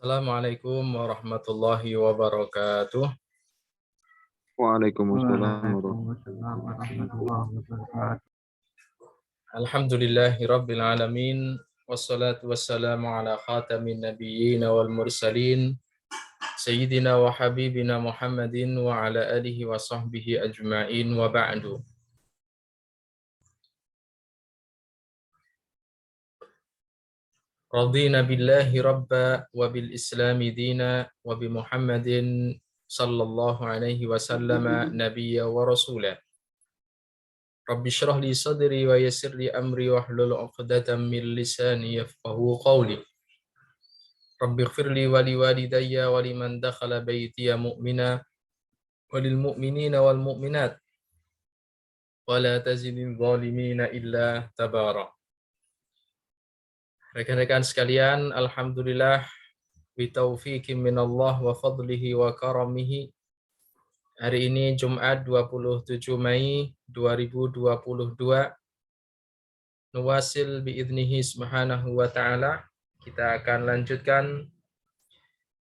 Assalamualaikum warahmatullahi wabarakatuh. Waalaikumsalam Waalaikumsalam warahmatullahi wabarakatuh. Alhamdulillahi rabbil alamin. Wassalatu wassalamu ala khatamin nabiyyin wal mursalin. Sayyidina wa habibina Muhammadin wa ala alihi wa sahbihi ajma'in wa ba'du. Radina billahi rabba wa bil islami dina wa bi Muhammadin sallallahu alaihi wasallama nabiyya wa rasulah. Rabbi syrah li sadri wa yassir li amri wa hlul 'uqdatam min lisani yafqahu qawli. Rabbi ighfir li wa li walidayya wa liman dakhala baytiya mu'mina wa lil mu'minina wal mu'minat wa la tazidil zalimina illa tabara. Rekan-rekan sekalian, alhamdulillah bi taufiqin minallah wa fadlihi wa karamihi. Hari ini Jumat 27 Mei 2022. Nuwasil biidnihi subhanahu wa ta'ala. Kita akan lanjutkan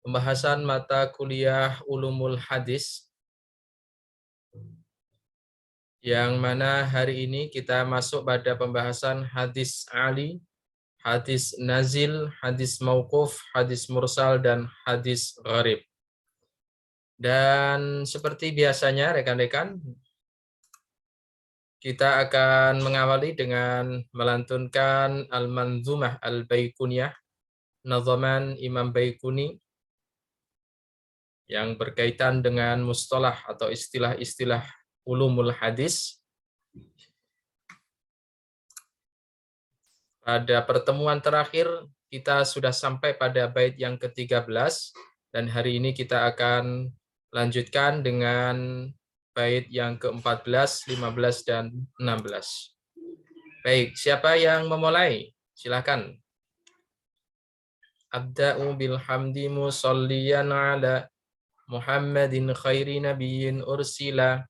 pembahasan mata kuliah Ulumul Hadis, yang mana hari ini kita masuk pada pembahasan hadis Ali, hadis nazil, hadis mauquf, hadis mursal, dan hadis gharib. Dan seperti biasanya rekan-rekan, kita akan mengawali dengan melantunkan Al-Manzumah Al-Baikuniyah, nazaman Imam Baikuni, yang berkaitan dengan mustalah atau istilah-istilah ulumul hadis. Pada pertemuan terakhir kita sudah sampai pada bait yang ke-13, dan hari ini kita akan lanjutkan dengan bait yang ke-14, 15, dan 16. Baik, siapa yang memulai? Silakan. Abda'u bilhamdi musalliyan ala Muhammadin khairi nabiyyin ursila.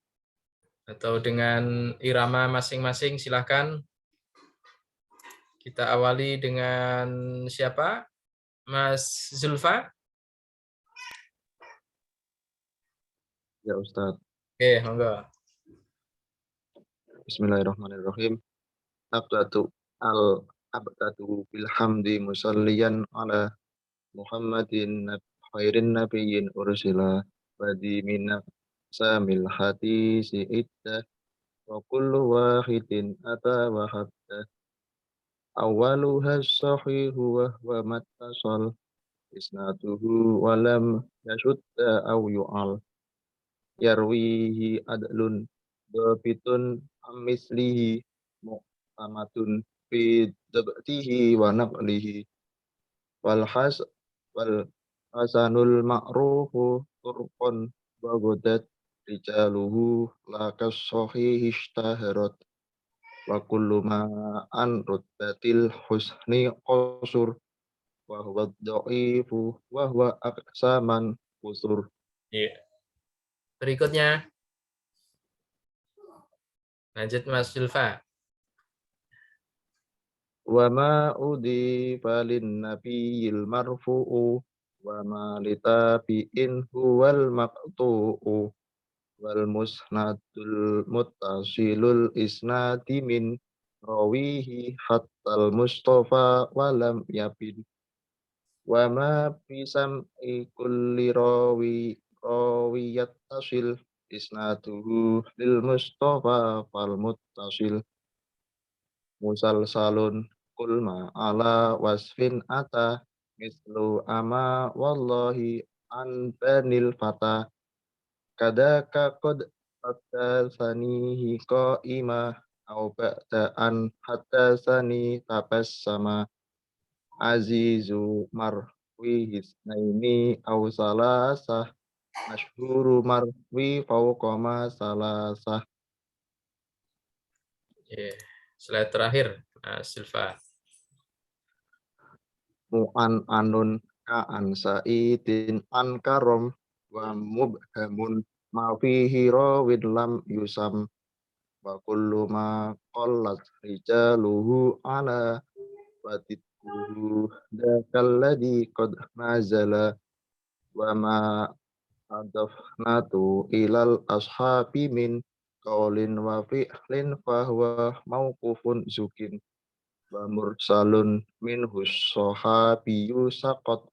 Atau dengan irama masing-masing, silakan. Kita awali dengan siapa? Mas Zulfa? Ya Ustaz. Oke, monggo. Bismillahirrahmanirrahim. Abdatu bilhamdi musalliyan ala Muhammadin khairin nabiyyin ursila badi minna samil hadisi idda wa kullu wahidin ata wa hatta awaluha sahihu wa huwa mattasal isnaduhu wa lam yashudda aw yu'al yarwihi adlun dhabitun amislihi muqamatun fi dabtihi wa naqlihi wal hasanul ma'rufu turqan wa godat rijaluhu la kasohihi ishtaharat wa kullu ma an rutbatil husni qasur wa huwa dha'ifu wa huwa aqsaman qusur. Iya. Berikutnya, lanjut Mas Zulfa. Wa ma udifa lin nabiyil marfu'u wa ma litabi'in huwal maqtu'u wal musnadul muttasilul isnadi min rawihi hattal mustafa walam yabin wa ma bisam'i kulli rawiyat tasil isnaduhu lil mustafa fal muttasil musalsalun kulma ala wasfin ata mislu ama wallahi an banil fata kadaka qad sanihi qaima au ba'da an sani tabassama azizu marwi hisnaini au salasah masyhuru marwi fauqama salasah. Slide terakhir, Mas Zulfa. Mu'an anun ka'an sa'idin an karom wa mubhamun ma fihi rawid lam yusam wa kullu ma qallat rijaluhu ala Dakalladhi qad nazala wa ma adafnatu ilal ashabi min qaulin wa fi'lin fahuwa mauqufun zukin wa mursalun minhus sahabiyyu saqat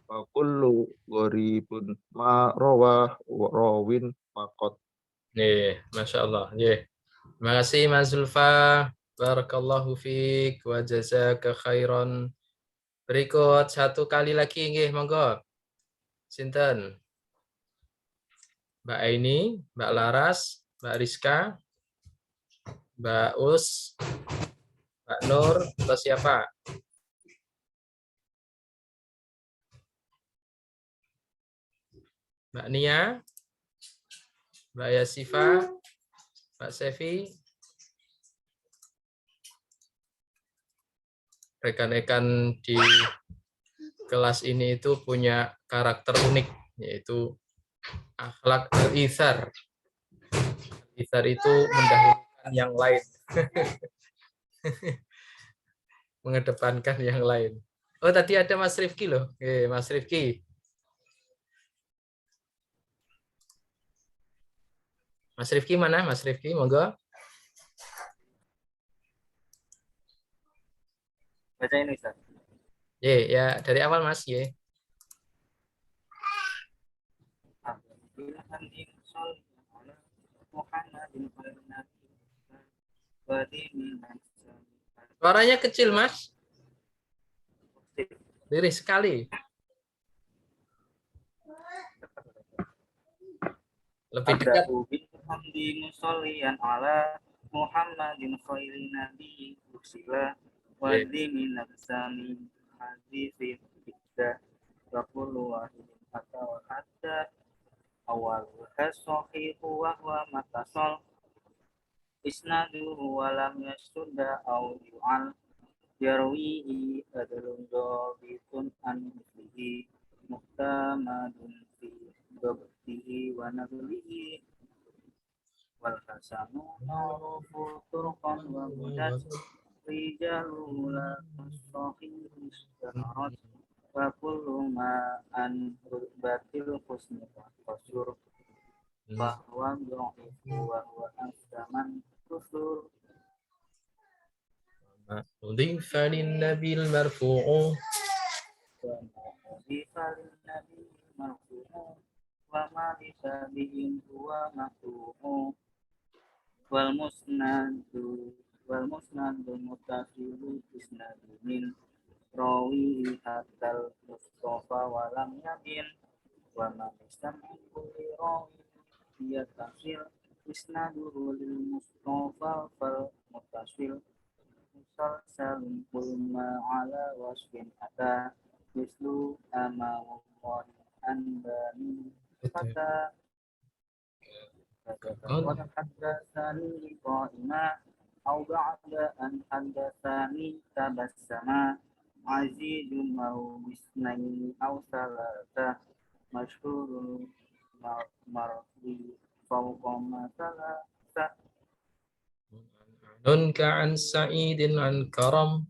wa kullu gharibun ma rawin faqat. Nih, Masya Allah. Nih. Terima kasih Mas Zulfa. Barakallahu fiik wa jazaka khairan. Berikut satu kali lagi nggih, monggo. Sinten? Mbak Aini, Mbak Laras, Mbak Rizka, Mbak Us, Mbak Nur, atau siapa? Mbak Nia, Mbak Yasifa, Mbak Sevi, rekan-rekan di kelas ini itu punya karakter unik, yaitu akhlak al-ithar. Ithar itu mendahulukan yang lain. Mengedepankan yang lain. Oh, tadi ada Mas Rifki loh. Mas Rifki. Mas Rifki mana? Mas Rifki, monggo. Baca ini, Ustaz. Ya dari awal Mas, ye. Suaranya kecil, Mas. Lirih sekali. Lebih dekat. Muhammadin khairin nabi ursila wa min nafsani hadithin kita wa kullu wahidin hatta awal hasahihu wa huwa matasal isnaduhu wa lam yasudda aw yu'al yarwihi adlun dhabitun an mislihi muhtamadun fi dhabtihi wa nablihi wal hasanu ma'ruful turqan wa mudat rijalu la sahih istaharat wa kullu ma an rubatil husni wa qasur bahwa dha'ifu wa huwa ahsaman kusur Udhifa lin-nabil marfu'u wa udhifa lin-nabi marfu'u wa ma bisabihin huwa makruhu wal musnadu mutasilu isnadu min rawi hatal mustafa wa lam yamin wa ma bisabihin kulli rawi dia tasil isnaduhu lil mustafa fal mutasil musalsalun kulma ala wasfin ata mislu ama wallahi anbani kata qad haddatsani qa'ima au ba'da an haddatsani tabassama azizun mau isnaini au salata masyhurun marwi fawqa ma salata Nun ka'an sa'idin an karam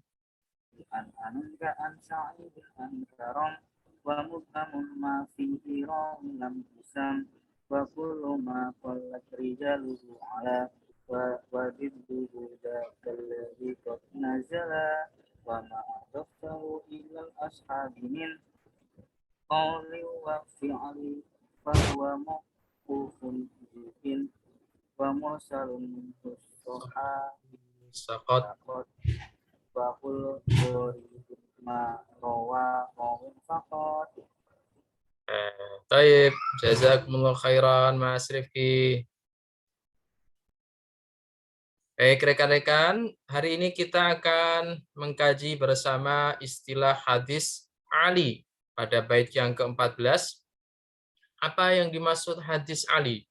anka an sa'idin an karam wa mubhamun ma fihi rawin lam tusam wa kullu ma qallat rijaluhu ala wa bidduhu dakalladhi qad nazala wa ma adaftahu ilal ashabi min qawli wa fi'li fa huwa mawqufun bihin wa mursalun sohabi saqat. Bakul ma rawa rawin faqat. Taib, jazakumullah khairan Mas Rifki. Baik rekan-rekan, hari ini kita akan mengkaji bersama istilah hadis Ali pada bait yang ke-14. Apa yang dimaksud hadis Ali?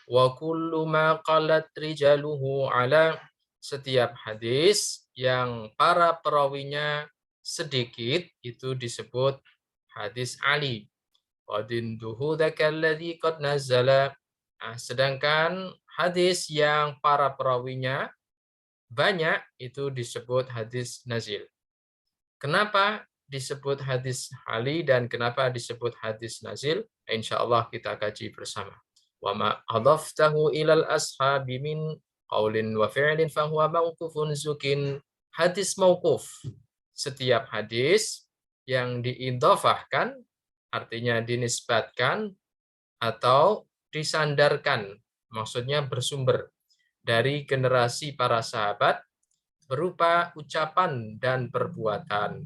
Wa kullu ma qalat rijaluhu ala, setiap hadis yang para perawinya sedikit itu disebut hadis Ali. Wadinduhu dzakalladzi qad nazala. Sedangkan hadis yang para perawinya banyak itu disebut hadis nazil. Kenapa disebut hadis Ali dan kenapa disebut hadis nazil? Insya Allah kita kaji bersama. Wa ma adaftahu ilal ashabi min qaulin wa fi'lin fahuwa mauqufun zukin. Hadis mauquf. Setiap hadis yang diidhafahkan, artinya dinisbatkan atau disandarkan, maksudnya bersumber dari generasi para sahabat berupa ucapan dan perbuatan.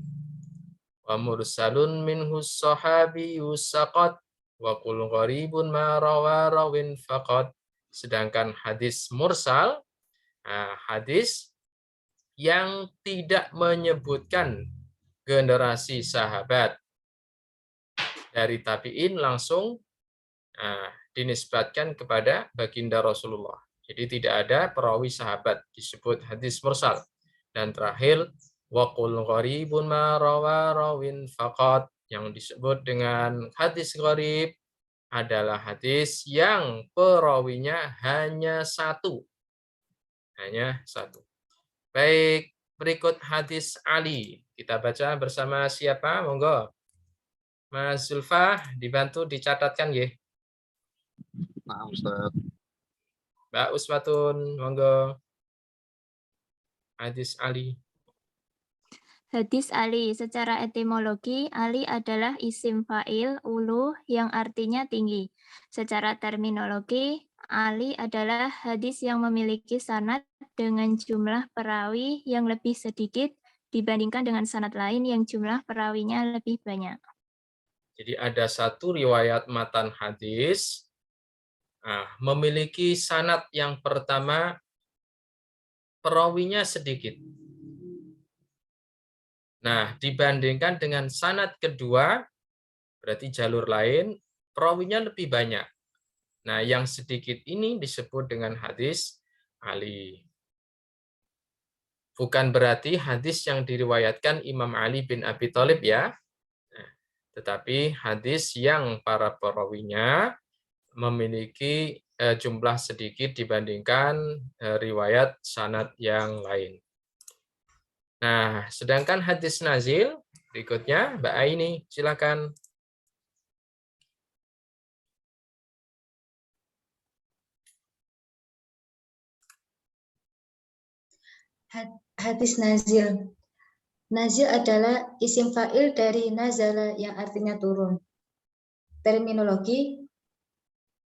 Wa mursalun minhu sahabiyyu saqat wa qul gharibun ma rawa rawin faqat. Sedangkan hadis mursal, hadis yang tidak menyebutkan generasi sahabat dari tabi'in langsung dinisbatkan kepada baginda Rasulullah. Jadi tidak ada perawi sahabat, disebut hadis mursal. Dan terakhir, waqul gharibun ma rawa rawin faqat, yang disebut dengan hadis gharib adalah hadis yang perawinya hanya satu. Hanya satu. Baik, berikut hadis Ali. Kita baca bersama siapa? Monggo. Mas Zulfa, dibantu dicatatkan ya. Nah, Ustaz. Mbak Uswatun, monggo. Hadis Ali. Hadis Ali, secara etimologi, Ali adalah isim fa'il ulu yang artinya tinggi. Secara terminologi, Ali adalah hadis yang memiliki sanad dengan jumlah perawi yang lebih sedikit dibandingkan dengan sanad lain yang jumlah perawinya lebih banyak. Jadi ada satu riwayat matan hadis memiliki sanad yang pertama perawinya sedikit. Nah, dibandingkan dengan sanad kedua, berarti jalur lain, perawinya lebih banyak. Nah, yang sedikit ini disebut dengan hadis Ali. Bukan berarti hadis yang diriwayatkan Imam Ali bin Abi Thalib ya, tetapi hadis yang para perawinya memiliki jumlah sedikit dibandingkan riwayat sanad yang lain. Nah, sedangkan hadis nazil berikutnya, Mbak Aini, silakan. Hadis nazil. Nazil adalah isim fa'il dari nazala yang artinya turun. Terminologi,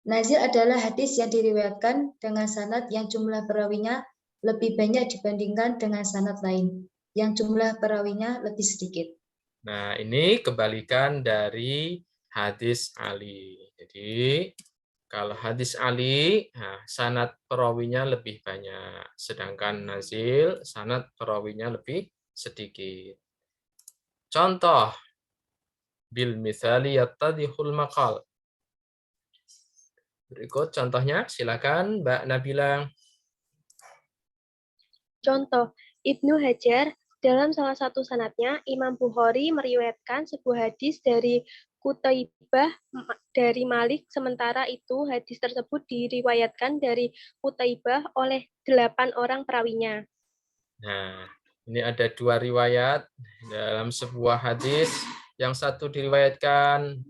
nazil adalah hadis yang diriwayatkan dengan sanad yang jumlah perawinya lebih banyak dibandingkan dengan sanad lain yang jumlah perawinya lebih sedikit. Nah, ini kebalikan dari hadis Ali. Jadi, kalau hadis Ali, sanad perawinya lebih banyak. Sedangkan nazil, sanad perawinya lebih sedikit. Contoh, bil misali yattadihul maqal. Berikut contohnya, silakan Mbak Nabila. Contoh, Ibnu Hajar dalam salah satu sanadnya, Imam Bukhari meriwayatkan sebuah hadis dari Qutaibah dari Malik, sementara itu hadis tersebut diriwayatkan dari Qutaibah oleh 8 orang perawinya. Nah, ini ada dua riwayat dalam sebuah hadis. Yang satu diriwayatkan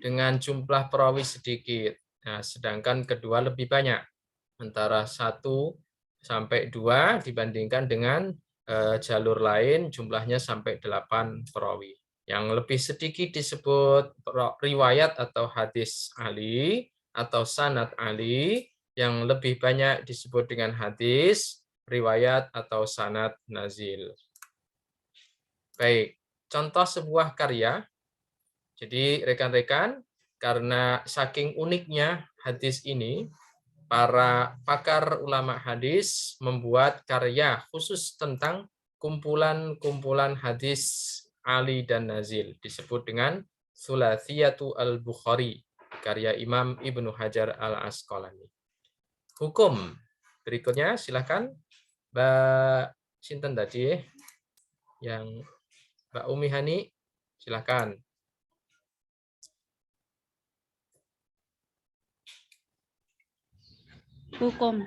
dengan jumlah perawi sedikit. Nah, sedangkan kedua lebih banyak. Antara 1 sampai 2 dibandingkan dengan jalur lain jumlahnya sampai 8 perawi. Yang lebih sedikit disebut riwayat atau hadis Ali atau sanad Ali. Yang lebih banyak disebut dengan hadis, riwayat atau sanad nazil. Baik, contoh sebuah karya. Jadi rekan-rekan, karena saking uniknya hadis ini, para pakar ulama hadis membuat karya khusus tentang kumpulan-kumpulan hadis Ali dan nazil, disebut dengan Thulathiyatu al-Bukhari, karya Imam Ibnu Hajar al-Asqalani. Hukum berikutnya, silakan Mbak Sinten tadi, yang Mbak Umi Hani, silakan. Hukum.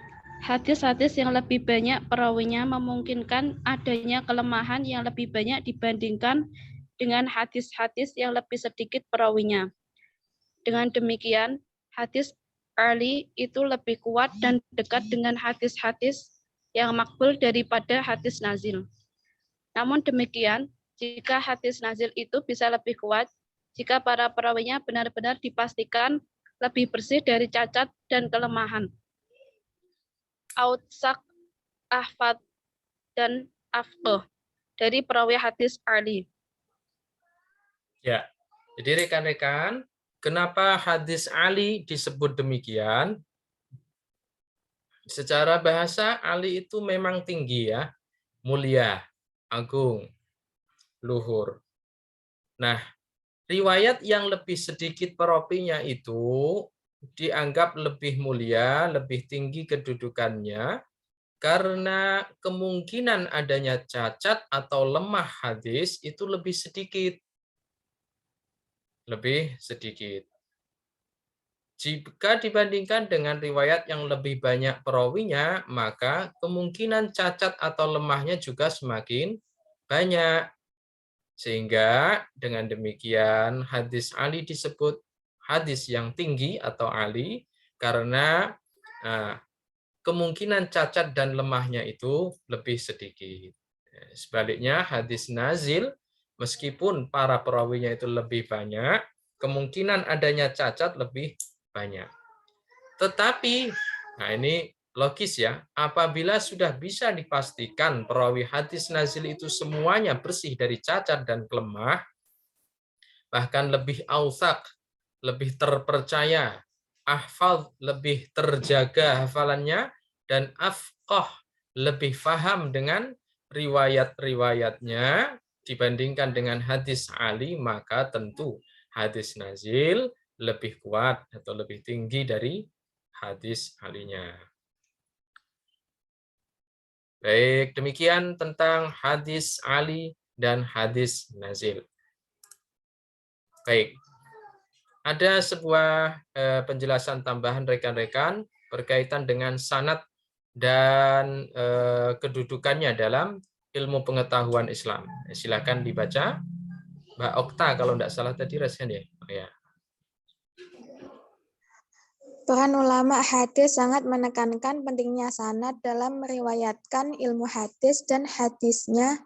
Hadis-hadis yang lebih banyak perawinya memungkinkan adanya kelemahan yang lebih banyak dibandingkan dengan hadis-hadis yang lebih sedikit perawinya. Dengan demikian, hadis Ali itu lebih kuat dan dekat dengan hadis-hadis yang makbul daripada hadis nazil. Namun demikian, jika hadis nazil itu bisa lebih kuat, jika para perawinya benar-benar dipastikan lebih bersih dari cacat dan kelemahan. Autsak, ahfad, dan afqah dari perawi hadis Ali. Ya, jadi rekan-rekan, kenapa hadis Ali disebut demikian? Secara bahasa, Ali itu memang tinggi ya, mulia, agung, luhur. Nah, riwayat yang lebih sedikit perawinya itu dianggap lebih mulia, lebih tinggi kedudukannya, karena kemungkinan adanya cacat atau lemah hadis itu lebih sedikit. Lebih sedikit. Jika dibandingkan dengan riwayat yang lebih banyak perawinya, maka kemungkinan cacat atau lemahnya juga semakin banyak. Sehingga dengan demikian hadis Ali disebut hadis yang tinggi atau Ali karena kemungkinan cacat dan lemahnya itu lebih sedikit. Sebaliknya hadis nazil meskipun para perawinya itu lebih banyak, kemungkinan adanya cacat lebih banyak. Tetapi, nah ini logis ya, apabila sudah bisa dipastikan perawi hadis nazil itu semuanya bersih dari cacat dan kelemah, bahkan lebih ausak, lebih terpercaya, ahfal lebih terjaga hafalannya, dan afqah lebih faham dengan riwayat-riwayatnya dibandingkan dengan hadis Ali, maka tentu hadis nazil lebih kuat atau lebih tinggi dari hadis alinya. Baik, demikian tentang hadis Ali dan hadis nazil. Baik, ada sebuah penjelasan tambahan rekan-rekan berkaitan dengan sanad dan kedudukannya dalam ilmu pengetahuan Islam. Silakan dibaca, Mbak Okta kalau tidak salah tadi rasanya ya. Oh, ya. Peran ulama hadis sangat menekankan pentingnya sanad dalam meriwayatkan ilmu hadis dan hadisnya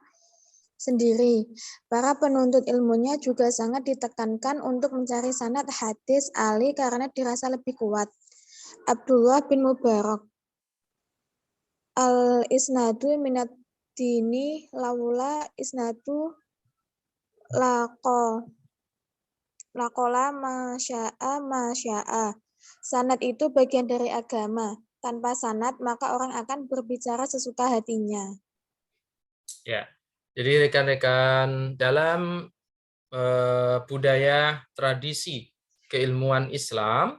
sendiri. Para penuntut ilmunya juga sangat ditekankan untuk mencari sanad hadis Ali karena dirasa lebih kuat. Abdullah bin Mubarak, al-isnadu minad dini laula isnadu lakola masya'a. Sanad itu bagian dari agama. Tanpa sanad, maka orang akan berbicara sesuka hatinya. Ya, jadi rekan-rekan dalam budaya tradisi keilmuan Islam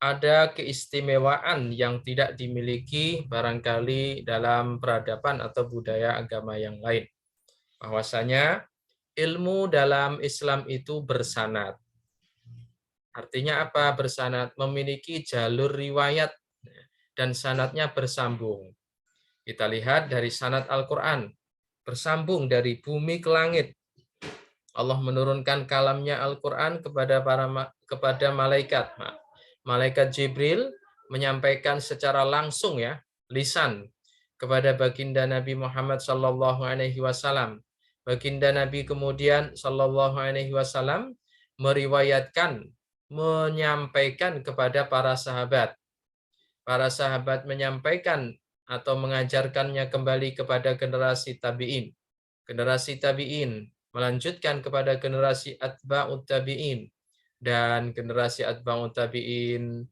ada keistimewaan yang tidak dimiliki barangkali dalam peradaban atau budaya agama yang lain. Bahwasanya ilmu dalam Islam itu bersanad. Artinya apa bersanad? Memiliki jalur riwayat dan sanadnya bersambung. Kita lihat dari sanad Al-Quran. Bersambung dari bumi ke langit. Allah menurunkan kalamnya Al-Quran kepada malaikat. Malaikat Jibril menyampaikan secara langsung ya, lisan kepada baginda Nabi Muhammad SAW. Baginda Nabi kemudian SAW meriwayatkan, menyampaikan kepada para sahabat. Para sahabat menyampaikan atau mengajarkannya kembali kepada generasi tabi'in. Generasi tabi'in melanjutkan kepada generasi atba'ut tabi'in. Dan generasi atba'ut tabi'in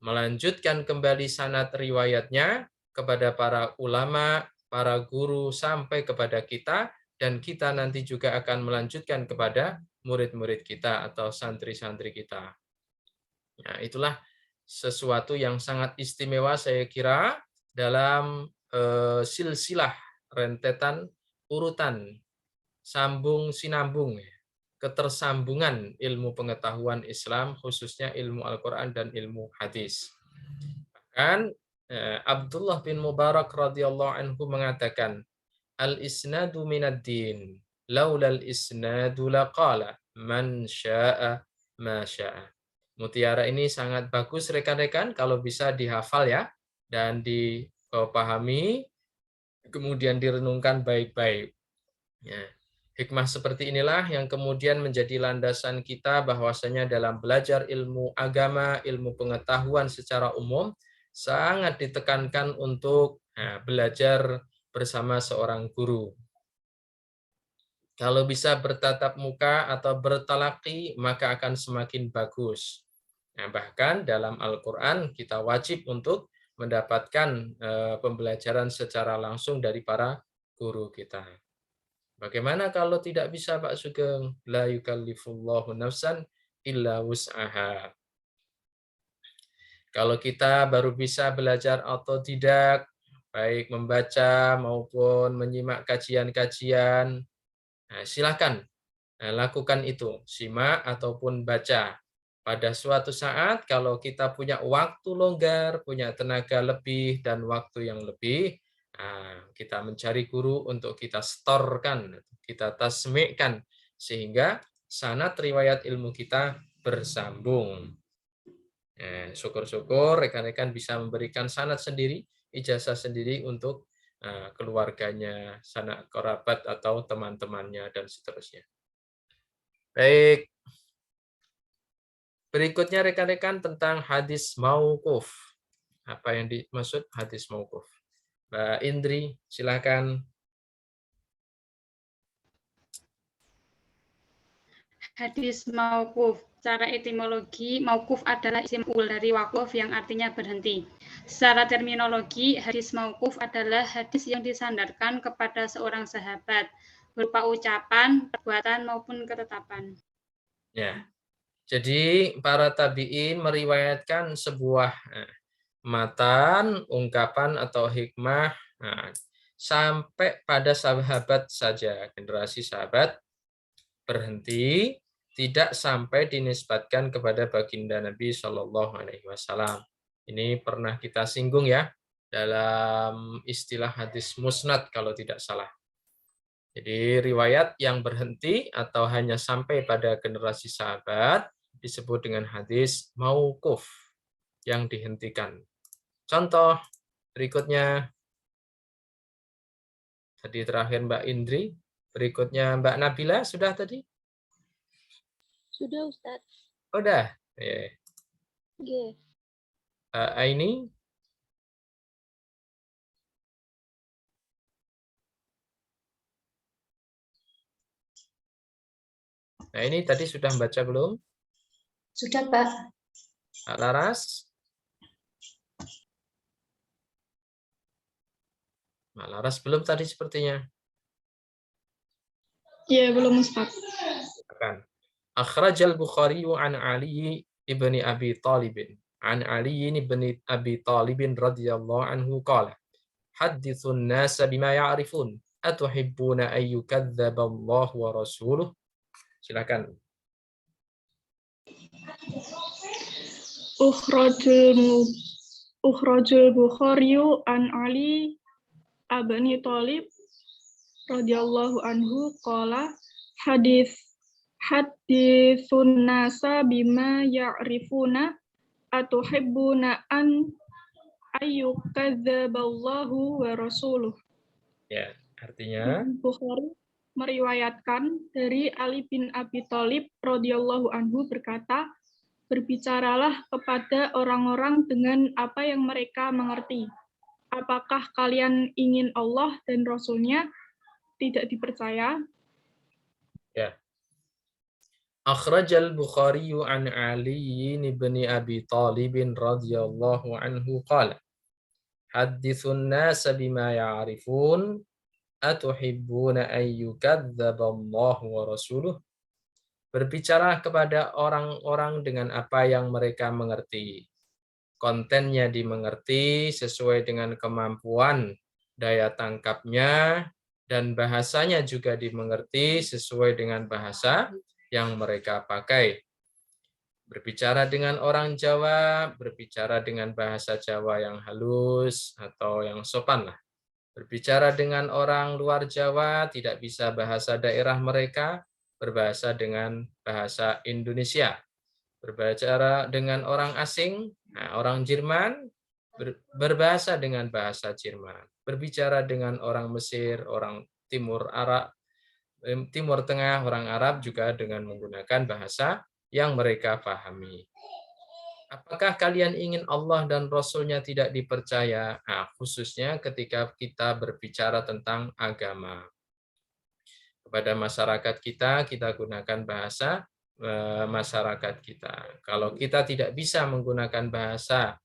melanjutkan kembali sanad riwayatnya kepada para ulama, para guru, sampai kepada kita. Dan kita nanti juga akan melanjutkan kepada murid-murid kita atau santri-santri kita. Nah, itulah sesuatu yang sangat istimewa saya kira dalam silsilah rentetan urutan sambung sinambung ketersambungan ilmu pengetahuan Islam khususnya ilmu Al-Quran dan ilmu hadis. Bahkan Abdullah bin Mubarak radhiyallahu anhu mengatakan, al-isnadu minad din, laulal isnadu laqala man syaa ma syaa. Mutiara ini sangat bagus rekan-rekan kalau bisa dihafal ya dan dipahami kemudian direnungkan baik-baik. Ya. Hikmah seperti inilah yang kemudian menjadi landasan kita bahwasanya dalam belajar ilmu agama, ilmu pengetahuan secara umum sangat ditekankan untuk belajar bersama seorang guru. Kalau bisa bertatap muka atau bertalaki maka akan semakin bagus. Nah, bahkan dalam Al-Quran kita wajib untuk mendapatkan pembelajaran secara langsung dari para guru kita. Bagaimana kalau tidak bisa Pak Sugeng? La yukallifullahu nafsan illa wus'aha. Kalau kita baru bisa belajar otodidak, baik membaca maupun menyimak kajian-kajian, nah, silakan lakukan itu, simak ataupun baca. Pada suatu saat kalau kita punya waktu longgar, punya tenaga lebih dan waktu yang lebih, kita mencari guru untuk kita setorkan, kita tasmikkan, sehingga sanad riwayat ilmu kita bersambung. Syukur-syukur rekan-rekan bisa memberikan sanad sendiri, ijazah sendiri untuk keluarganya, sanak kerabat atau teman-temannya, dan seterusnya. Baik. Berikutnya rekan-rekan tentang hadis mauquf. Apa yang dimaksud hadis mauquf? Mbak Indri, silakan. Hadis mauquf. Secara etimologi, mauquf adalah isim ul dari waquf yang artinya berhenti. Secara terminologi, hadis mauquf adalah hadis yang disandarkan kepada seorang sahabat, berupa ucapan, perbuatan, maupun ketetapan. Ya, jadi para tabi'in meriwayatkan sebuah matan, ungkapan atau hikmah sampai pada sahabat saja, generasi sahabat berhenti, tidak sampai dinisbatkan kepada baginda Nabi Shallallahu Alaihi Wasallam. Ini pernah kita singgung ya dalam istilah hadis musnad kalau tidak salah. Jadi riwayat yang berhenti atau hanya sampai pada generasi sahabat disebut dengan hadis mauquf yang dihentikan. Contoh berikutnya, tadi terakhir Mbak Indri, berikutnya Mbak Nabila, sudah tadi? Sudah, Ustadz. Udah. Yeah. Yeah. Aini? Nah, ini tadi sudah membaca belum? Sudah, Pak. Pak Laras? Pak Laras belum tadi sepertinya. Ya, belum Ustaz. Akhrajal Bukhari an Ali ibni Abi Talib. An Ali ibni Abi Talib radhiyallahu anhu qala, hadithun nasa bima ya'rifun, atuhibbuna an yukadzdzaba Allah wa rasuluh. Silakan. Ukhrajul Bukhari an Ali ibni Talib radhiyallahu anhu qala hadithun nasa bima ya'rifuna atuhibbuna an ayyukadzaballahu wa rasuluh. Ya, artinya Bukhari meriwayatkan dari Ali bin Abi Thalib radhiyallahu anhu berkata, berbicaralah kepada orang-orang dengan apa yang mereka mengerti. Apakah kalian ingin Allah dan Rasul-Nya tidak dipercaya? Ya. Akhrajal Bukhari an Ali bin Abi Talib radhiyallahu anhu qala, hadithun nasa bima ya'rifun atuhibbuna an yukadzdzaba Allah wa rasuluh. Berbicara kepada orang-orang dengan apa yang mereka mengerti. Kontennya dimengerti sesuai dengan kemampuan daya tangkapnya, dan bahasanya juga dimengerti sesuai dengan bahasa yang mereka pakai. Berbicara dengan orang Jawa, berbicara dengan bahasa Jawa yang halus atau yang sopan lah. Berbicara dengan orang luar Jawa, tidak bisa bahasa daerah mereka, berbahasa dengan bahasa Indonesia. Berbicara dengan orang asing, orang Jerman, berbahasa dengan bahasa Jerman. Berbicara dengan orang Mesir, orang Timur Tengah, orang Arab juga dengan menggunakan bahasa yang mereka pahami. Apakah kalian ingin Allah dan Rasul-Nya tidak dipercaya? Khususnya ketika kita berbicara tentang agama. Kepada masyarakat kita gunakan bahasa masyarakat kita. Kalau kita tidak bisa menggunakan bahasa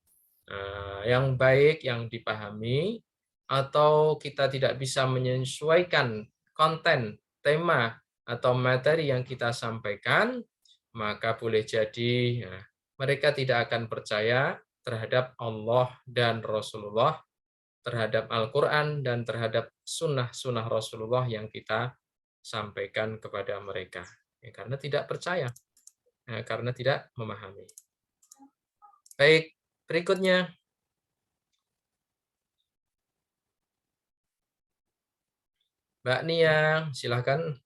yang baik, yang dipahami, atau kita tidak bisa menyesuaikan konten, tema, atau materi yang kita sampaikan, maka boleh jadi mereka tidak akan percaya terhadap Allah dan Rasulullah, terhadap Al-Quran, dan terhadap sunnah-sunnah Rasulullah yang kita sampaikan kepada mereka. Karena tidak percaya, karena tidak memahami. Baik, berikutnya. Mbak Nia, silakan.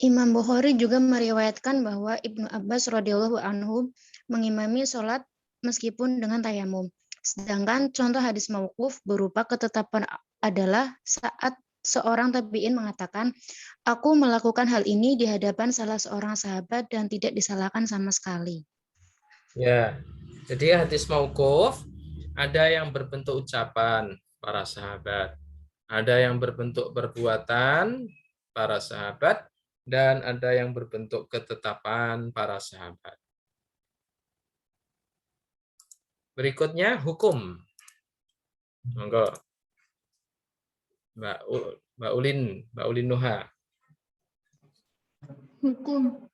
Imam Bukhari juga meriwayatkan bahwa Ibnu Abbas radhiyallahu anhu mengimami sholat meskipun dengan tayamum. Sedangkan contoh hadis mauquf berupa ketetapan adalah saat seorang tabi'in mengatakan, aku melakukan hal ini di hadapan salah seorang sahabat dan tidak disalahkan sama sekali. Ya, jadi hadis mauquf ada yang berbentuk ucapan para sahabat, ada yang berbentuk perbuatan para sahabat, dan ada yang berbentuk ketetapan para sahabat. Berikutnya hukum. Monggo. Mbak Ulin Nuha. Hukum.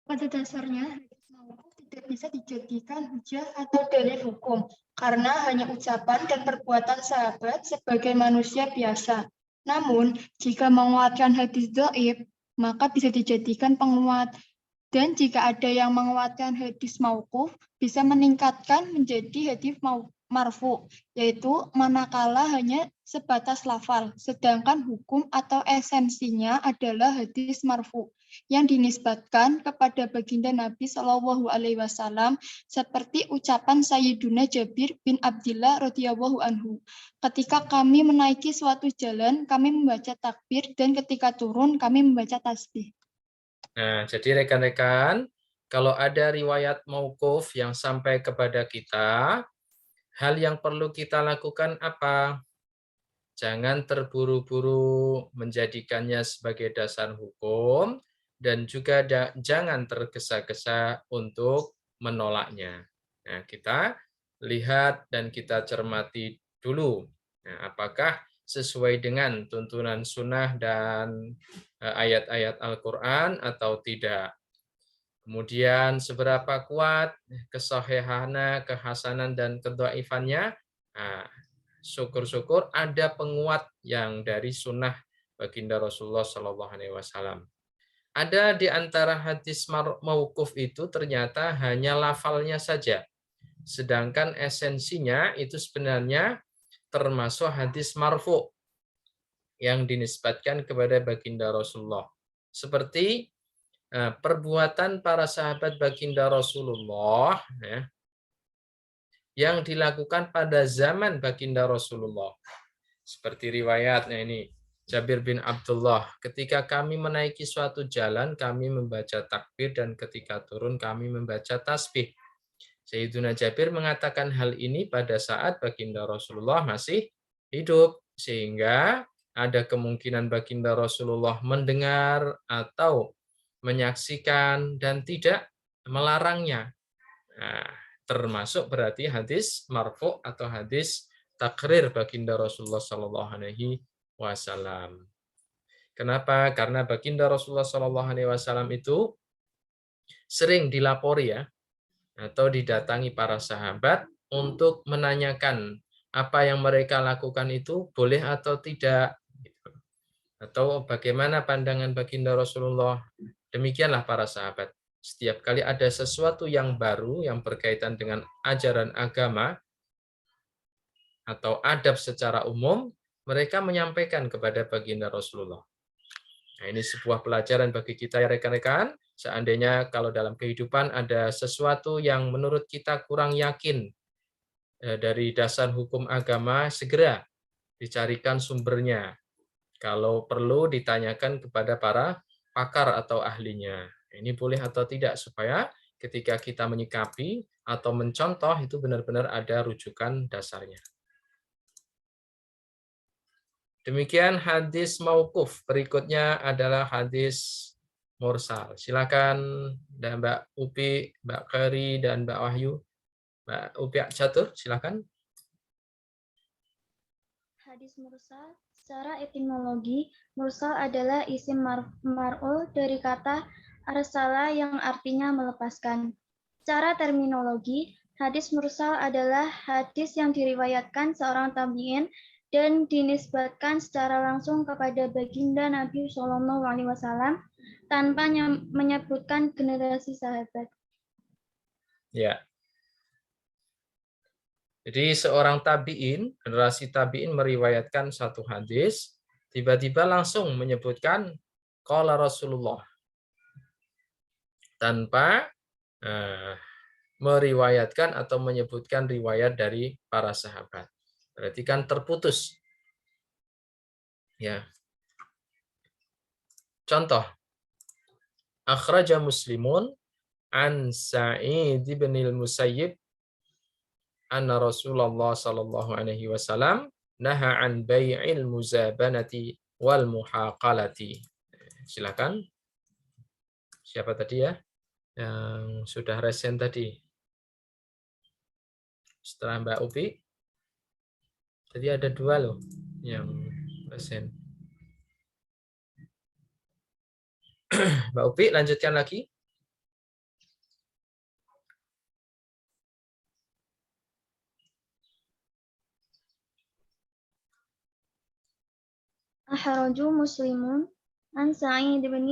Pada dasarnya hadis mauquf tidak bisa dijadikan hujah atau dalil hukum karena hanya ucapan dan perbuatan sahabat sebagai manusia biasa. Namun, jika menguatkan hadis dhaif, maka bisa dijadikan penguat. Dan jika ada yang menguatkan hadis mauquf, bisa meningkatkan menjadi hadis marfu, yaitu manakala hanya sebatas lafal, sedangkan hukum atau esensinya adalah hadis marfu yang dinisbatkan kepada baginda Nabi Shallallahu Alaihi Wasallam, seperti ucapan Sayyiduna Jabir bin Abdillah radhiyallahu anhu. Ketika kami menaiki suatu jalan, kami membaca takbir, dan ketika turun, kami membaca tasbih. Nah, jadi rekan-rekan, kalau ada riwayat mauquf yang sampai kepada kita, hal yang perlu kita lakukan apa? Jangan terburu-buru menjadikannya sebagai dasar hukum, dan juga jangan tergesa-gesa untuk menolaknya. Nah, kita lihat dan kita cermati dulu. Nah, apakah sesuai dengan tuntunan sunnah dan ayat-ayat Al-Quran atau tidak. Kemudian seberapa kuat kesahihannya, kehasanan, dan kedhaifannya. Nah, syukur-syukur ada penguat yang dari sunnah baginda Rasulullah SAW. Ada di antara hadis mauquf itu ternyata hanya lafalnya saja. Sedangkan esensinya itu sebenarnya termasuk hadis marfu yang dinisbatkan kepada baginda Rasulullah. Seperti perbuatan para sahabat baginda Rasulullah yang dilakukan pada zaman baginda Rasulullah. Seperti riwayatnya ini, Jabir bin Abdullah, ketika kami menaiki suatu jalan, kami membaca takbir, dan ketika turun kami membaca tasbih. Sayyiduna Jabir mengatakan hal ini pada saat baginda Rasulullah masih hidup, sehingga ada kemungkinan baginda Rasulullah mendengar atau menyaksikan dan tidak melarangnya. Nah, termasuk berarti hadis marfu atau hadis takrir baginda Rasulullah SAW. Kenapa? Karena baginda Rasulullah SAW itu sering dilapori atau didatangi para sahabat untuk menanyakan apa yang mereka lakukan itu boleh atau tidak. Atau bagaimana pandangan baginda Rasulullah? Demikianlah para sahabat. Setiap kali ada sesuatu yang baru yang berkaitan dengan ajaran agama atau adab secara umum, mereka menyampaikan kepada baginda Rasulullah. Nah, ini sebuah pelajaran bagi kita ya rekan-rekan. Seandainya kalau dalam kehidupan ada sesuatu yang menurut kita kurang yakin dari dasar hukum agama, segera dicarikan sumbernya. Kalau perlu ditanyakan kepada para pakar atau ahlinya. Ini boleh atau tidak supaya ketika kita menyikapi atau mencontoh itu benar-benar ada rujukan dasarnya. Demikian hadis mauquf. Berikutnya adalah hadis mursal. Silakan dan Mbak Upi, Mbak Keri dan Mbak Wahyu. Mbak Upi Catur, silakan. Hadis mursal, secara etimologi, mursal adalah isim mar'ul dari kata arsala yang artinya melepaskan. Secara terminologi, hadis mursal adalah hadis yang diriwayatkan seorang tabi'in dan dinisbatkan secara langsung kepada baginda Nabi SAW tanpa menyebutkan generasi sahabat. Ya. Jadi seorang tabi'in, generasi tabi'in meriwayatkan satu hadis, tiba-tiba langsung menyebutkan qala Rasulullah tanpa meriwayatkan atau menyebutkan riwayat dari para sahabat. Berarti kan terputus. Ya. Contoh. Akhraja Muslimun an Sa'id bin al-Musayyib anna Rasulullah sallallahu alaihi wasallam naha an bai'il muzabanati wal muhaqalati. Silakan. Siapa tadi ya? Yang sudah resen tadi. Setelah Mbak Upi. Tadi ada dua loh yang resen. Mbak Upi lanjutkan lagi. Akhraju Muslimun an Sa'id bin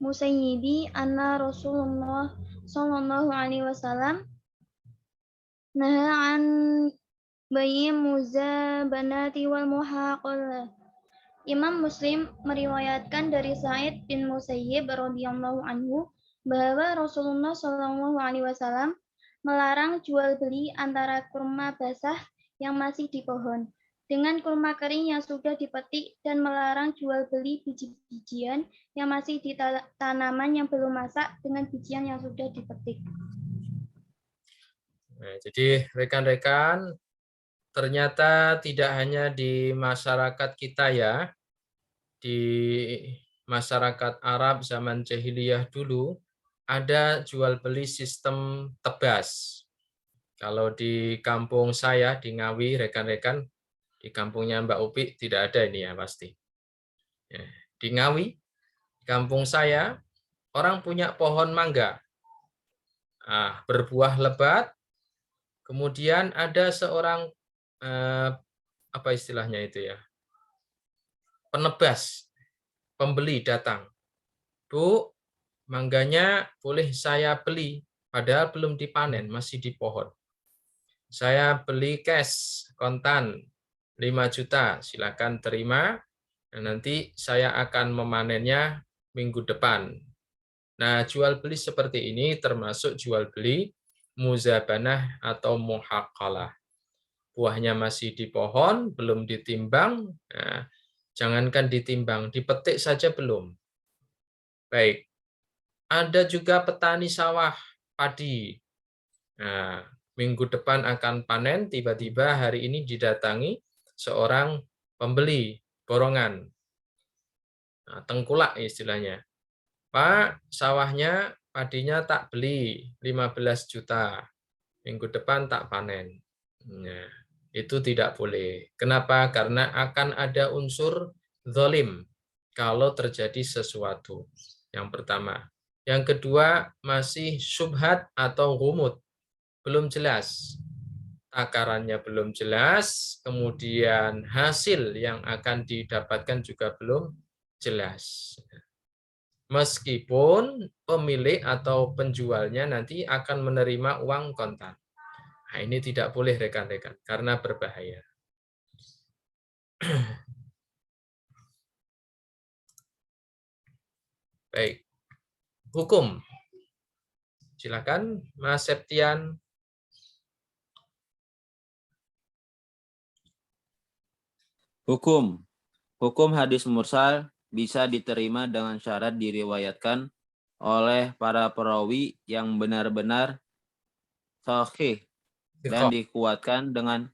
Musayyibi anna Rasulullah sallallahu alaihi wasallam naha an bai'i muzabanati wal muhaqalah. Imam Muslim meriwayatkan dari Sa'id bin Musayyib radhiyallahu anhu bahwa Rasulullah sallallahu alaihi wasallam melarang jual beli antara kurma basah yang masih di pohon dengan kurma kering yang sudah dipetik dan melarang jual beli biji-bijian yang masih di tanaman yang belum masak dengan bijian yang sudah dipetik. Nah, jadi rekan-rekan, ternyata tidak hanya di masyarakat kita ya, di masyarakat Arab zaman jahiliyah dulu ada jual beli sistem tebas. Kalau di kampung saya di Ngawi, rekan-rekan, di kampungnya Mbak Upi tidak ada ini ya pasti. Ya, di Ngawi, kampung saya, orang punya pohon mangga. Berbuah lebat, kemudian ada seorang, apa istilahnya itu ya, penebas, pembeli datang. Bu, mangganya boleh saya beli, padahal belum dipanen, masih di pohon. Saya beli cash, kontan, 5 juta, silakan terima. Nanti saya akan memanennya minggu depan. Nah, jual beli seperti ini termasuk jual beli muzabanah atau muhaqalah. Buahnya masih di pohon, belum ditimbang. Nah, jangankan ditimbang, dipetik saja belum. Baik. Ada juga petani sawah padi. Nah, minggu depan akan panen, tiba-tiba hari ini didatangi seorang pembeli borongan. Nah, tengkulak istilahnya. Pak, sawahnya, padinya tak beli 15 juta. Minggu depan tak panen. Nah, itu tidak boleh. Kenapa? Karena akan ada unsur zalim kalau terjadi sesuatu. Yang pertama. Yang kedua, masih syubhat atau ghumud. Belum jelas. takarannya belum jelas, kemudian hasil yang akan didapatkan juga belum jelas. Meskipun pemilik atau penjualnya nanti akan menerima uang kontan. Nah, ini tidak boleh rekan-rekan, karena berbahaya. Baik. Hukum. Silakan, Mas Septian. Hukum. Hukum hadis mursal bisa diterima dengan syarat diriwayatkan oleh para perawi yang benar-benar sahih dan dikuatkan dengan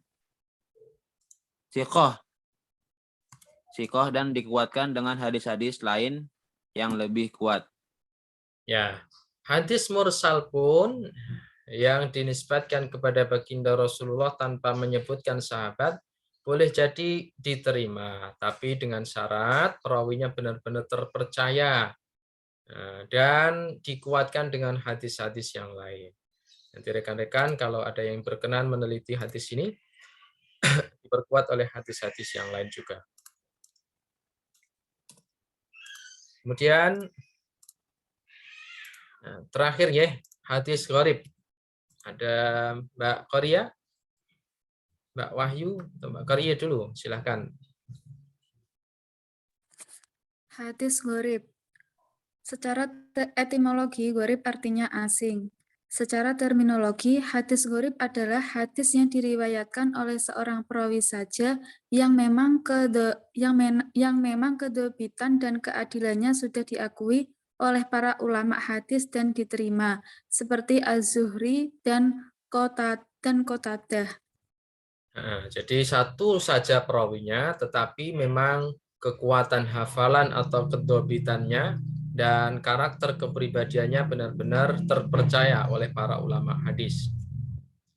siqah dan dikuatkan dengan hadis-hadis lain yang lebih kuat. Ya, hadis mursal pun yang dinisbatkan kepada baginda Rasulullah tanpa menyebutkan sahabat boleh jadi diterima, tapi dengan syarat perawinya benar-benar terpercaya dan dikuatkan dengan hadis-hadis yang lain. Nanti rekan-rekan kalau ada yang berkenan meneliti hadis ini, diperkuat oleh hadis-hadis yang lain juga. Kemudian terakhir ya, hadis gharib. Ada Mbak Korea, Mbak Wahyu, atau Mbak Korea dulu, silahkan. Hadis gharib. Secara etimologi, gharib artinya asing. Secara terminologi, hadis gharib adalah hadis yang diriwayatkan oleh seorang perawi saja yang memang kedebitan dan keadilannya sudah diakui oleh para ulama hadis dan diterima, seperti Az-Zuhri dan Qatadah. Nah, jadi satu saja perawinya, tetapi memang kekuatan hafalan atau kedobitannya dan karakter kepribadiannya benar-benar terpercaya oleh para ulama hadis.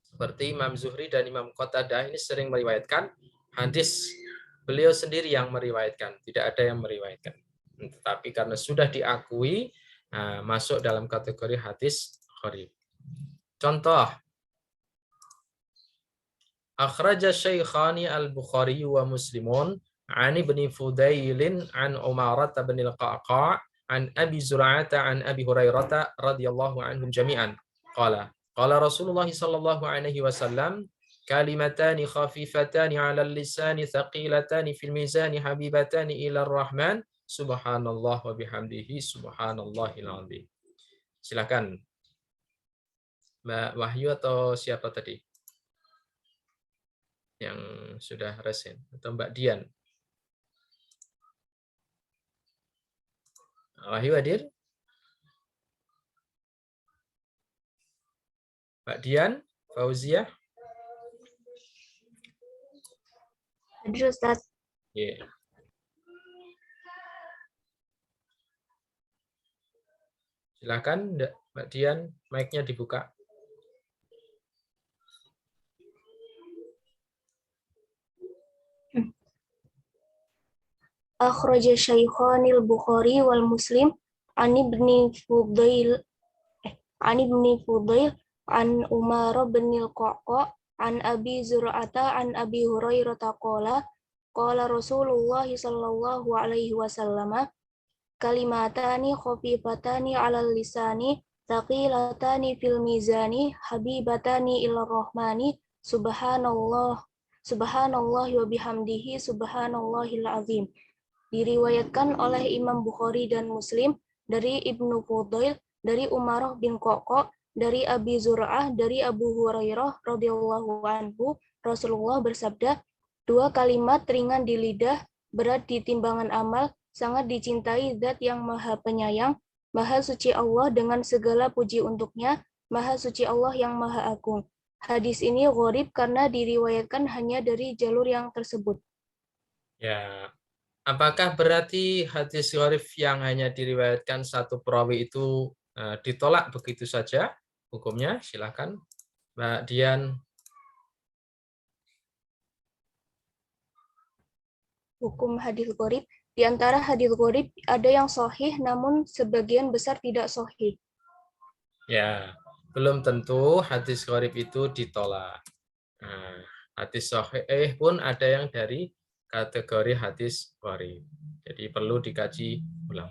Seperti Imam Zuhri dan Imam Qatadah ini sering meriwayatkan hadis, beliau sendiri yang meriwayatkan, tidak ada yang meriwayatkan. Tetapi karena sudah diakui, masuk dalam kategori hadis gharib. Contoh, akhraja Syaikhani al-Bukhari wa Muslimun an Ibni Fudailin an Umarata bin al-Qa'qa' an Abi Zur'ata an Abi Hurairata radhiyallahu anhum jami'an. Qala Rasulullah sallallahu alaihi wasallam kalimatani khafifatani 'ala al-lisani thaqilatani fil mizani habibatani ila ar-Rahman subhanallah wa bihamdihi subhanallahil azim. Silakan Mbak Wahyu atau siapa tadi yang sudah resen, atau Mbak Dian? Wahyu hadir? Mbak Dian, Fauzia? Hadir, Ustaz. Yeah. Silakan Mbak Dian, mic-nya dibuka. Akhraja Syaikhani al-Bukhari wal Muslim an Ibni Fudail an Umar bin al-Qa'qa' an Abi Zur'ata an Abi Hurairah qala Rasulullah sallallahu alaihi wasallam kalimatani khafifatani 'alal lisani thaqilatani fil mizani habibatani ila rahmani subhanallah wa bihamdihi subhanallahil azim. Diriwayatkan oleh Imam Bukhari dan Muslim dari Ibnu Fudail, dari Umar bin Qa'qa', dari Abi Zur'ah, dari Abu Hurairah radhiyallahu anhu, Rasulullah bersabda, dua kalimat ringan di lidah, berat di timbangan amal, sangat dicintai Zat yang Maha Penyayang, Maha Suci Allah dengan segala puji untuknya, Maha Suci Allah yang Maha Agung. Hadis ini gharib karena diriwayatkan hanya dari jalur yang tersebut. Ya. Apakah berarti hadis gharib yang hanya diriwayatkan satu perawi itu ditolak begitu saja hukumnya? Silakan Mbak Dian. Hukum hadis gharib, di antara hadis gharib ada yang sahih namun sebagian besar tidak sahih. Ya, belum tentu hadis gharib itu ditolak. Nah, hadis sahih pun ada yang dari kategori hadis gharib. Jadi perlu dikaji ulang.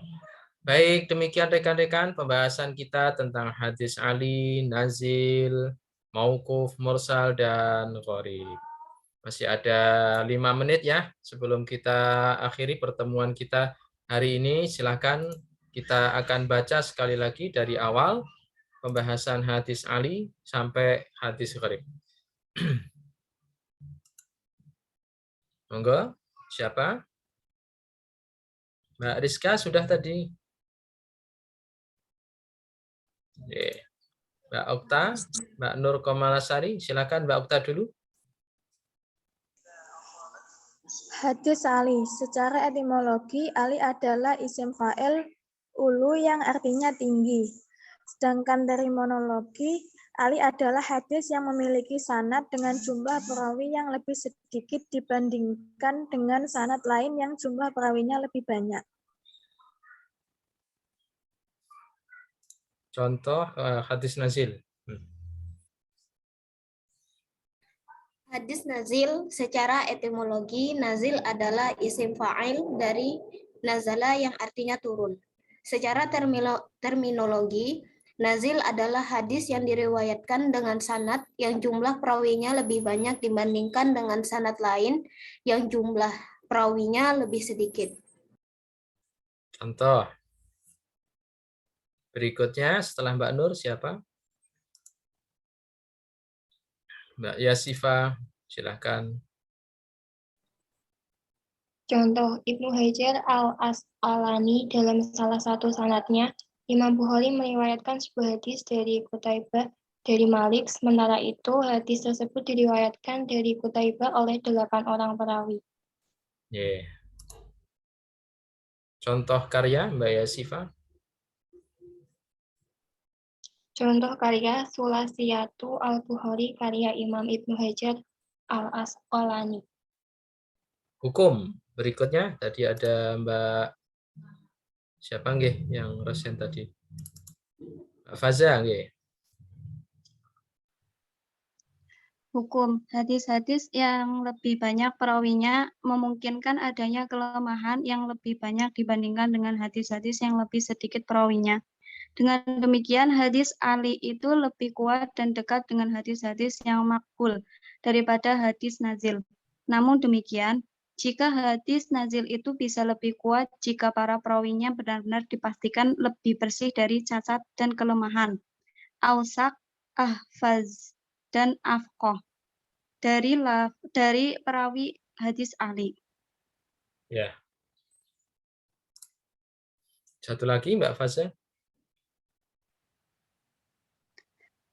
Baik, demikian rekan-rekan pembahasan kita tentang hadis Ali, nazil, mauquf, mursal, dan gharib. Masih ada 5 menit ya sebelum kita akhiri pertemuan kita hari ini. Silakan kita akan baca sekali lagi dari awal pembahasan hadis Ali sampai hadis gharib. Monggo, siapa? Mbak Rizka sudah tadi. Mbak Okta, Mbak Nur Komalasari, silakan Mbak Okta dulu. Hadis Ali. Secara etimologi, Ali adalah isim fa'il ulu yang artinya tinggi. Sedangkan dari monologi, Ali adalah hadis yang memiliki sanad dengan jumlah perawi yang lebih sedikit dibandingkan dengan sanad lain yang jumlah perawinya lebih banyak. Contoh hadis nazil. Hadis nazil secara etimologi, nazil adalah isim fa'il dari nazala yang artinya turun. Secara terminologi, nazil adalah hadis yang diriwayatkan dengan sanad yang jumlah perawinya lebih banyak dibandingkan dengan sanad lain yang jumlah perawinya lebih sedikit. Contoh. Berikutnya setelah Mbak Nur siapa? Mbak Yasifa, silakan. Contoh, Ibnu Hajar al-Asqalani dalam salah satu sanadnya, Imam Bukhari meriwayatkan sebuah hadis dari Qutaibah dari Malik, sementara itu hadis tersebut diriwayatkan dari Qutaibah oleh 8 orang perawi. Yeah. Contoh karya Mbak Yasifa. Contoh karya Sulasiyatu al-Bukhari karya Imam Ibnu Hajar al-Asqalani. Hukum. Berikutnya tadi ada Mbak siapa nggih yang resen tadi? Mbak Faza nggih. Hukum. Hadis-hadis yang lebih banyak perawinya memungkinkan adanya kelemahan yang lebih banyak dibandingkan dengan hadis-hadis yang lebih sedikit perawinya. Dengan demikian, hadis Ali itu lebih kuat dan dekat dengan hadis-hadis yang makbul daripada hadis nazil. Namun demikian, jika hadis nazil itu bisa lebih kuat jika para perawinya benar-benar dipastikan lebih bersih dari cacat dan kelemahan, ausak, ahfaz, dan afqoh dari perawi hadis Ali. Ya. Satu lagi Mbak Faza.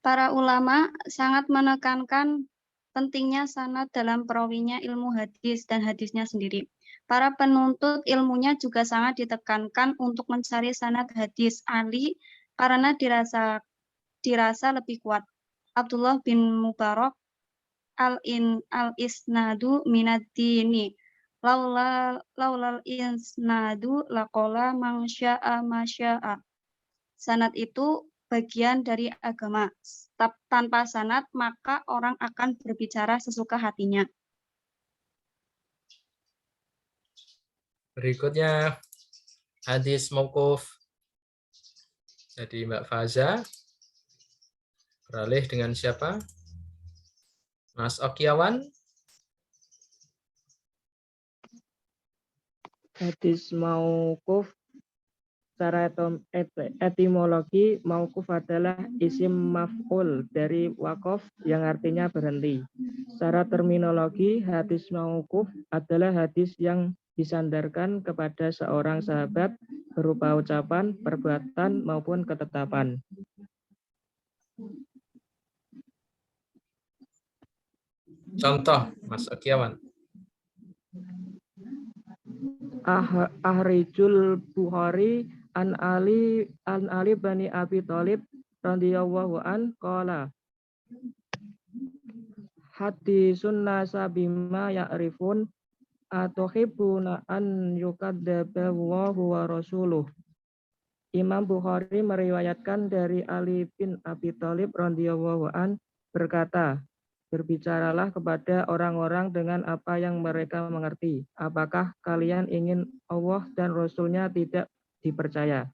Para ulama sangat menekankan pentingnya sanad dalam perawinya ilmu hadis dan hadisnya sendiri. Para penuntut ilmunya juga sangat ditekankan untuk mencari sanad hadis Ali karena dirasa lebih kuat. Abdullah bin Mubarak al-isnadu minad-dini. Laulal isnadu laqala man syaa ma syaa. Sanad itu bagian dari agama. Tanpa sanad, maka orang akan berbicara sesuka hatinya. Berikutnya, hadis mauquf. Jadi Mbak Faza, beralih dengan siapa? Mas Okiawan. Hadis mauquf. Secara etimologi, mauquf adalah isim maf'ul dari waqaf yang artinya berhenti. Secara terminologi, hadis mauquf adalah hadis yang disandarkan kepada seorang sahabat berupa ucapan, perbuatan, maupun ketetapan. Contoh, Mas Okiawan. Ahrijul Bukhari an Ali bani Abi Thalib radhiyallahu an qala hadisun nasa bima ya'rifun atuhibbuna an yukadzdzaba Allahu wa rasuluh. Imam Bukhari meriwayatkan dari Ali bin Abi Thalib radhiyallahu an berkata, berbicaralah kepada orang-orang dengan apa yang mereka mengerti. Apakah kalian ingin Allah dan Rasul-Nya tidak dipercaya?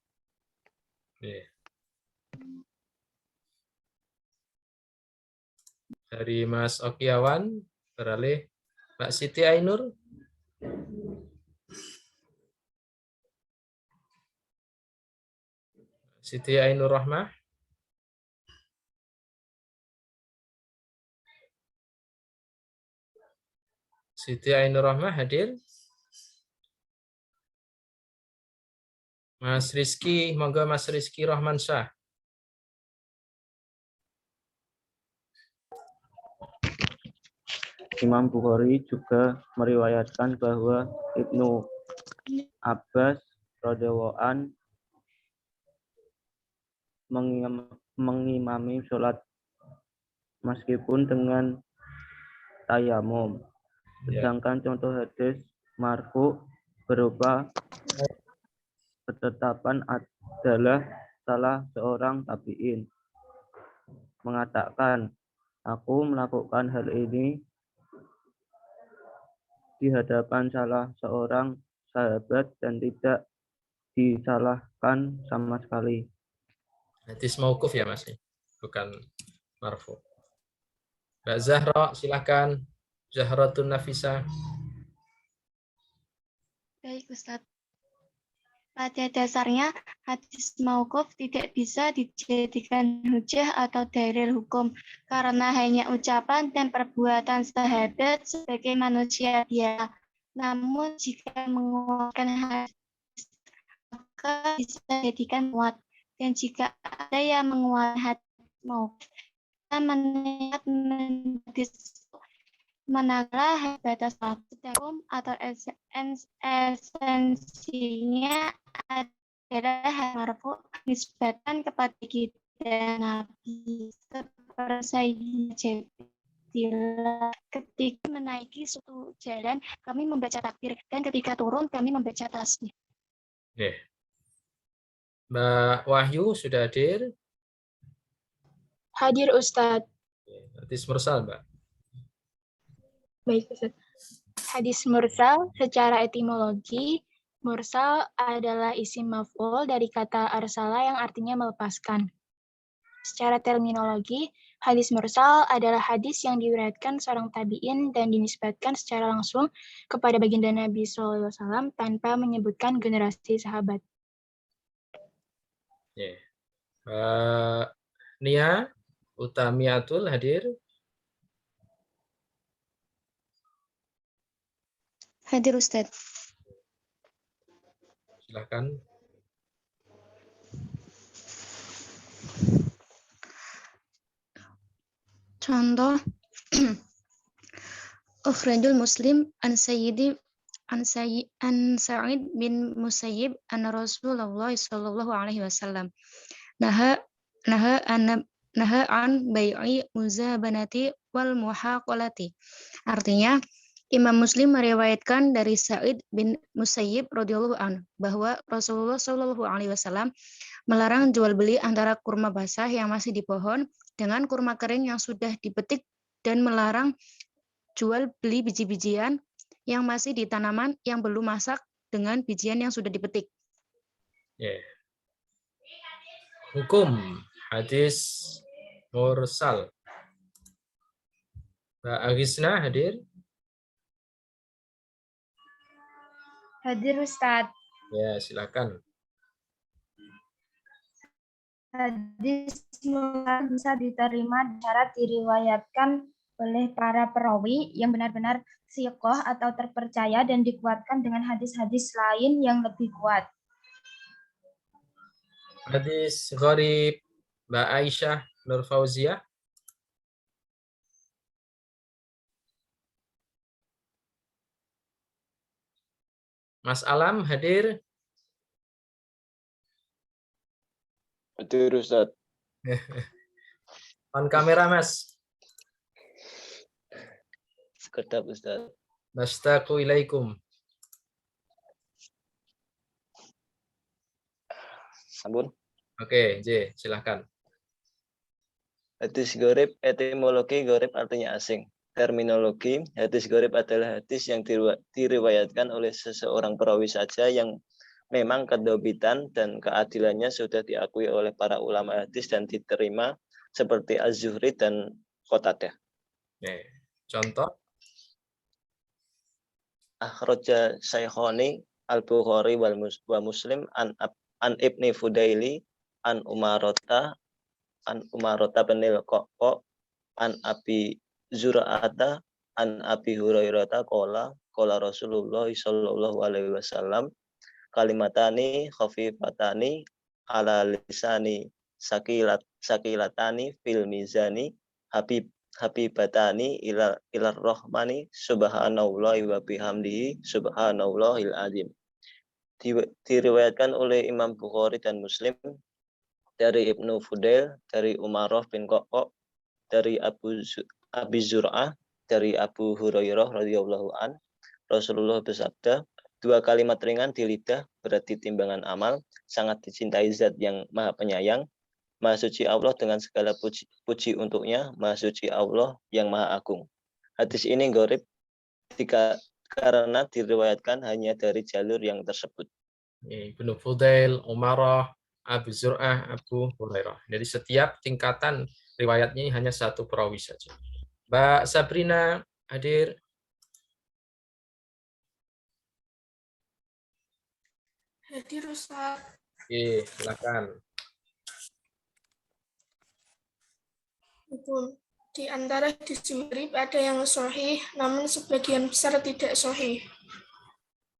Dari Mas Okiawan, beralih Mbak Siti Ainur. Siti Ainur Rahmah. Siti Ainur Rahmah hadir. Mas Rizky, monggo Mas Rizky Rahmansyah. Imam Bukhari juga meriwayatkan bahwa Ibnu Abbas radhiyallahu an mengimami sholat meskipun dengan tayamum. Sedangkan contoh hadis marfu berupa ketetapan adalah salah seorang tabi'in mengatakan, aku melakukan hal ini di hadapan salah seorang sahabat dan tidak disalahkan sama sekali. Hadis mauquf ya Mas, bukan marfu. Mbak Zahra, silakan. Zahratun Nafisa. Baik Ustadz. Pada dasarnya, hadis mauquf tidak bisa dijadikan hujah atau dalil hukum karena hanya ucapan dan perbuatan sahabat sebagai manusia biasa. Namun jika menguatkan hadis, maka bisa dijadikan muat. Dan jika ada yang menguatkan hadis mauquf, kita melihat hadis manakala batas hukum atau esensinya adalah marfu nisbatan kepada kita Nabi seperti Sayyidina ketika menaiki suatu jalan kami membaca takbir dan ketika turun kami membaca tasbih. Mbak Wahyu sudah hadir? Hadir Ustadz. Hadis mursal Mbak. Baik Ustaz. Hadis mursal secara etimologi, mursal adalah isim maf'ul dari kata arsala yang artinya melepaskan. Secara terminologi, hadis mursal adalah hadis yang diriwayatkan seorang tabi'in dan dinisbatkan secara langsung kepada baginda Nabi SAW tanpa menyebutkan generasi sahabat. Nia Utamiatul hadir? Hadir Ustadz. Silakan. Contoh Ukhrajul Muslim an Sa'id bin Musayyib anna Rasulullah sallallahu alaihi wasallam naha an bai'i muzabanati wal muhaqalati. Artinya Imam Muslim meriwayatkan dari Sa'id bin Musayyib radhiyallahu anhu bahwa Rasulullah sallallahu alaihi wasallam melarang jual beli antara kurma basah yang masih di pohon dengan kurma kering yang sudah dipetik dan melarang jual beli biji-bijian yang masih di tanaman yang belum masak dengan bijian yang sudah dipetik. Hukum hadis mursal. Mbak Agisna hadir? Hadir Ustadz. Ya, silakan. Hadis mursal bisa diterima syarat diriwayatkan oleh para perawi yang benar-benar siqoh atau terpercaya dan dikuatkan dengan hadis-hadis lain yang lebih kuat. Hadis gharib Mbak Aisyah Nur Fauzia. Mas Alam hadir? Hadir Ustaz. On kamera Mas. Kedap Ustaz. Nastaqu ilaikum. Sampun. Oke, J, silahkan. Hadis gharib, etimologi gharib artinya asing. Terminologi, hadis gharib adalah hadis yang diriwayatkan oleh seseorang perawi saja yang memang kedobitan dan keadilannya sudah diakui oleh para ulama hadis dan diterima seperti Az-Zuhri dan Qatadah. Contoh? Akhraja Syaikkhani Al-Bukhari wa Muslim an Ibni Fudaili an Umarota bin Al-Qaqqa an Abi Zur'ata an Abi Hurairah qala Rasulullah sallallahu alaihi wasallam kalimatani khafifatani ala lisani sakilatani fil mizani habibatani ila rahmani subhanallahi wa bihamdihi subhanallahil azim. Diriwayatkan oleh Imam Bukhari dan Muslim dari Ibnu Fudail, dari Umarah bin Qaqqa, dari Abi Zur'ah, dari Abu Hurairah radhiyallahu an. Rasulullah bersabda, 2 kalimat ringan di lidah berarti timbangan amal, sangat dicintai Zat yang Maha Penyayang. Maha suci Allah dengan segala puji untuknya, Maha suci Allah yang Maha Agung. Hadis ini gharib karena diriwayatkan hanya dari jalur yang tersebut. Ibnu Fudail, Umarah, Abu Zur'ah, Abu Hurairah. Jadi setiap tingkatan riwayatnya hanya satu perawi saja. Mbak Sabrina hadir. Hadir Ustaz. Oke, silakan. Di antara hadis gharib ada yang sahih, namun sebagian besar tidak sahih.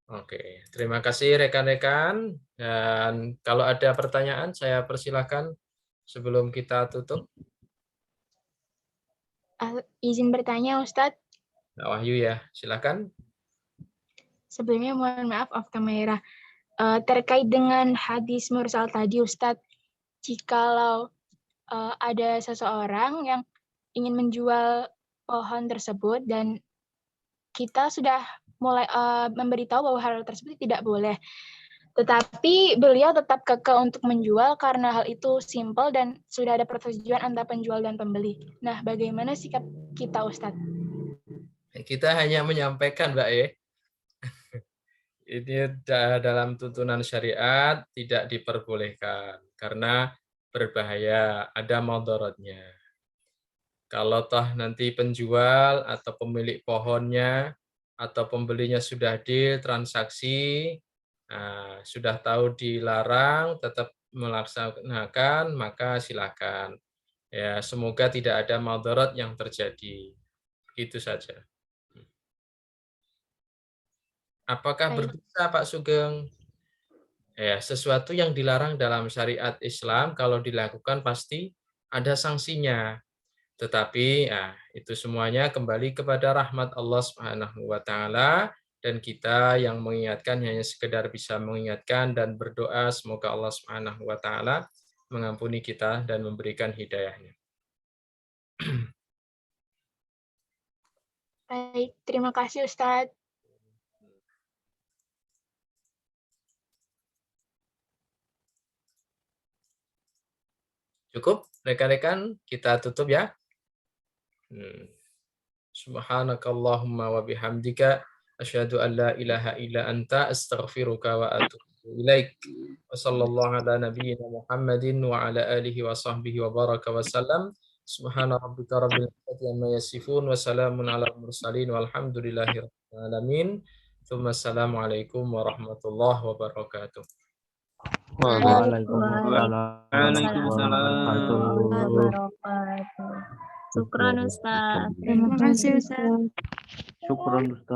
Oke, terima kasih rekan-rekan. Dan kalau ada pertanyaan, saya persilakan sebelum kita tutup. Izin bertanya, Ustadz. Mbak Wahyu ya, silakan. Sebelumnya mohon maaf off kamera. Terkait dengan hadis mursal tadi, Ustadz, jikalau ada seseorang yang ingin menjual pohon tersebut dan kita sudah mulai memberitahu bahwa hal tersebut tidak boleh, tetapi beliau tetap kekeh untuk menjual karena hal itu simpel dan sudah ada persetujuan antara penjual dan pembeli. Nah, bagaimana sikap kita, Ustadz? Kita hanya menyampaikan, Mbak ini dalam tuntunan syariat tidak diperbolehkan karena berbahaya, ada madaratnya. Kalau toh nanti penjual atau pemilik pohonnya atau pembelinya sudah deal transaksi, sudah tahu dilarang tetap melaksanakan, maka silakan. Ya, semoga tidak ada madarat yang terjadi. Itu saja. Apakah berdosa Pak Sugeng? Ya, sesuatu yang dilarang dalam syariat Islam kalau dilakukan pasti ada sanksinya. Tetapi itu semuanya kembali kepada rahmat Allah Subhanahu wa taala dan kita yang mengingatkan hanya sekedar bisa mengingatkan dan berdoa semoga Allah Subhanahu wa taala mengampuni kita dan memberikan hidayahnya. Baik, terima kasih Ustadz. Cukup, rekan-rekan, kita tutup ya. Subhanakallahumma wa bihamdika asyhadu an la ilaha illa anta astaghfiruka wa atubu ilaik. Wa sallallahu ala nabiyyina Muhammadin wa ala alihi wa sahbihi wa baraka wa sallam. Subhana rabbika rabbil izzati amma yasifun wa salamun ala mursalin walhamdulillahi rabbil alamin. Assalamualaikum warahmatullahi wabarakatuh. Waalaikumsalam. Syukran Ustaz. Terima kasih Ustaz. Syukran Ustaz.